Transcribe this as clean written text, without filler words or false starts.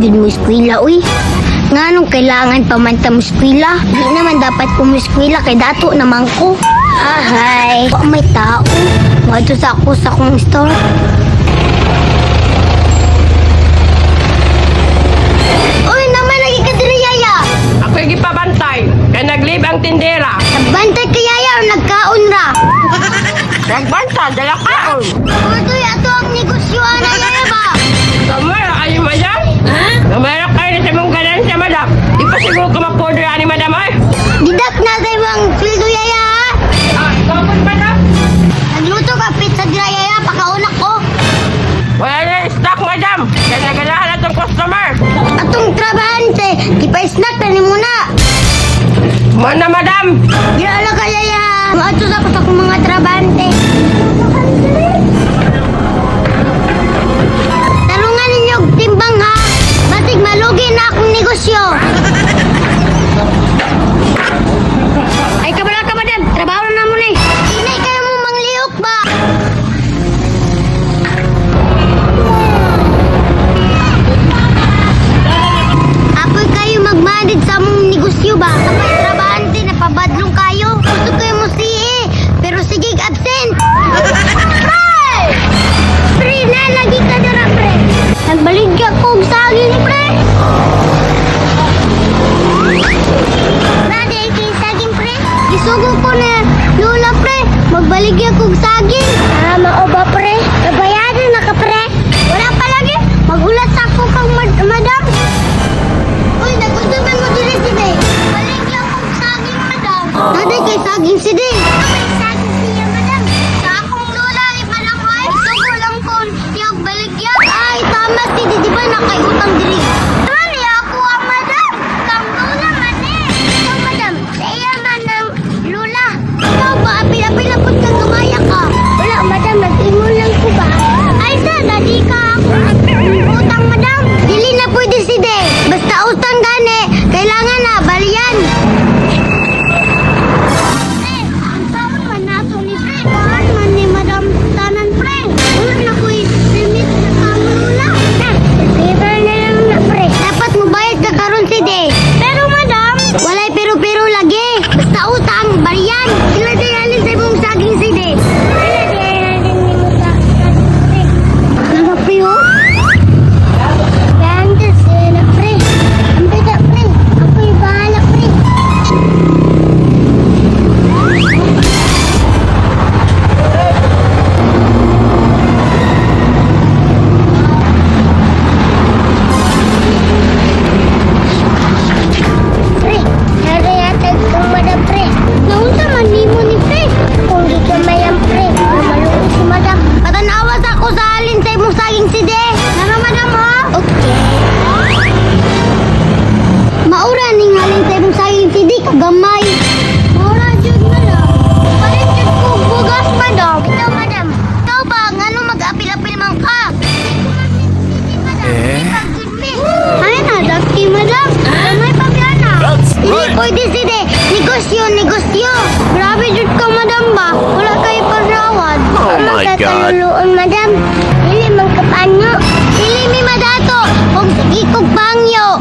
jud mo eskwela, uy. Nganong kailangan pa man ta mo eskwela? Di naman dapat ko mo eskwela kay dato naman ko. Ahay, wa may tao. Madto sa ako sa akong store. Uy, naman lagi ka diri, Yaya. Ako'y gipabantay. Kaya nag-leave ang tindera. Nagbantay ka, Yaya, o nagkaon ra? Nagbantay, dala kaon. Uy, ato ang negosyoan na, Yaya ba? Kamara kayo, madam? Ha? Kamara kayo na sa mong ganansya, madam. Di pa siguro ka mag-order ani, madam, ay? Didak na sa ibang sweldo, Yaya, ha? Kapon, madam? Nagluto ka pizza dira, Yaya, pakaunak ko. Wala na stock, madam. Kaya naganahan na itong customer. Atong trabahante, di pa snack na ni muna. Mana, madam? Ginala ka, Yaya. Maato sa akong mga trabahante. Tarungan ninyo og timbang, ha? Basig malugi na akong negosyo. Ay, kabala ka, madam. Trabaho na mo ni. Inay kayo mo manglihok ba? Apoy kayo magmanid sa mong negosyo ba? Kapag trabahante, napabadlong kayo. Gusto kayo mo siye, pero sige absent. Pre! Pre, na, lagi ka dira, pre. Nagbaligya ko og saging, pre. Brother, kay saging, pre. Isugo ko na, Lola, pre. Magbaligya ko og saging. Mao ba, pre? Nabayaran na ka, pre. Wala pa lagi. Magulat ako kang madam. Uy, nagustuhan mo diri si Day. Baligya ko og saging, madam. Naday kay saging si Day. May saging siya, madam. Sa akong lola, iba lang ko. Sugo lang ko yung baligya. Ay, tama si Day. Di ba nakayutang diri? Naman niya ako ang madam. Kang lola man eh. Ikaw, madam. Sa iya man ng lola. Ikaw ba? Apil-apil po kang gumaya ka. Wala, madam. Nag-ingon lang ko ba? Ay, sa dadi ka ako. Utang, madam. Dili na pwede si Day. Basta utang gani. Kailangan na, balian. Eh, ang tawag man nato ni Pre. Kaan man ni Madam Tanan, Pre. Wala na ko'y limit na kamulula. Paper na lang na, Pre. Dapat mabayad ka karon si Day. Pero, Madam, walay pero-pero lagi. Basta utang, balian. Sila day halin sa ibong saging si Day. Sila day halin ni mo sa saging, Pre. Nagapiyo? Ganda sila, pre. Ang bida, pre. Ako'y bahala, pre. Pre, narayatag kong madam, pre. Naunsa man nimo ni pre. Kung di ka mayang, pre. Maluin si madam. Patanawas ako sa halin sa imong saging si De. Nara, madam, ha? Okay. Maura ning halin sa imong saging si De. Kagamay. Maura, jud na lang. Palit jud ko bugas, madam. Ikaw, madam. Ikaw ba? Ngano mag-apil-apil man ka? Ay na, daki, madam. May pabyana. Hindi pwede si De. Negosyo, negosyo. Grabe jud ka, madam ba? Wala kayo parawad. Oh my God. Kaluluon, madam. Dili man kapanyo. Dili mi madato. Kung sige kog bangyo.